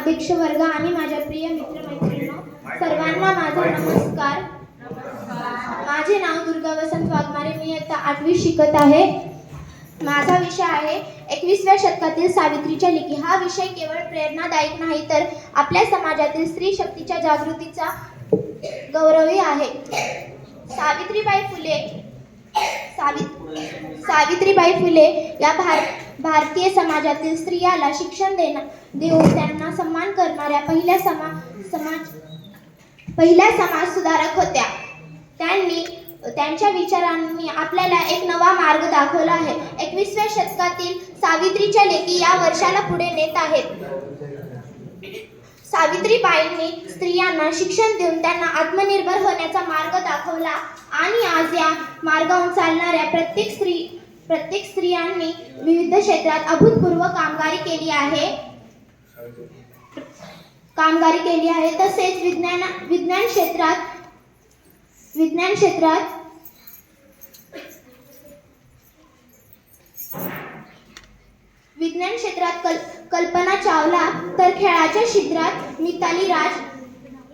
अध्यक्ष वर्ग आणि माझ्या प्रिय मित्रमैत्रिणींनो, सर्वांना माझा नमस्कार. माझे नाव दुर्गा वसंत वाघमारे. मी आता 8वी शिकत आहे. माझा विषय आहे 21व्या शतकातील सावित्रीच्या लेकी. हा विषय केवळ प्रेरणादायक नाही तर आपल्या समाजातील स्त्री शक्तीच्या जागृतीचा गौरवही आहे. सावित्रीबाई फुले या भारतीय समाजातील स्त्रियाला शिक्षण देऊन त्यांना सन्मान करणाऱ्या पहिल्या समाज सुधारक होत्या. त्यांच्या विचारांनी आपल्याला एक नवा मार्ग दाखवला आहे. 21व्या शतकातील सावित्रीच्या लेकी या वर्षाला पुढे नेत आहेत. सावित्रीबाईंनी स्त्रियांना शिक्षण देऊन त्यांना आत्मनिर्भर होण्याचा मार्ग दाखवला आणि आज या मार्गावरून चालणाऱ्या प्रत्येक स्त्रियांनी विविध क्षेत्रात अभूतपूर्व कामगिरी केली आहे. तसेच विज्ञान क्षेत्रात कल्पना चावला, तर खेळाच्या क्षेत्रात मिताली राज,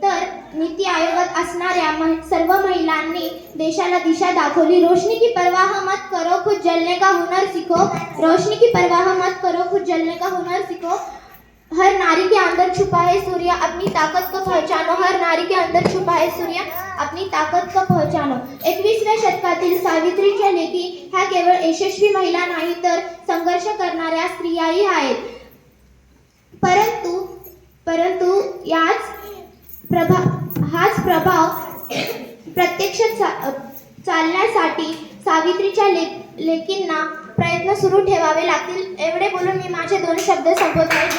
तर नीती आयोगात असणाऱ्या सर्व महिलांनी देशाला दिशा दाखवली. रोशनी की परवाह मत करो, खुद जलने का हुनर सीखो. रोशनी की परवाह मत करो, खुद जलने का हुनर सीखो. हर नारी के अंदर छुपा है सूर्य, अपनी ताकत को पहचानो. हर नारी के अंदर छुपा है सूर्य, अपनी ताकद को पहचानो. 21व्या शतकातील सावित्रीच्या लेकी ह्या केवळ यशस्वी महिला नाही तर संघर्ष करणाऱ्या स्त्रियाही आहेत. परंतु हाच प्रभाव प्रत्यक्षात चालण्यासाठी सावित्रीच्या लेकींना प्रयत्न सुरू ठेवावे लागतील. एवढे बोलून मी माझे 2 शब्द संपवत आहे.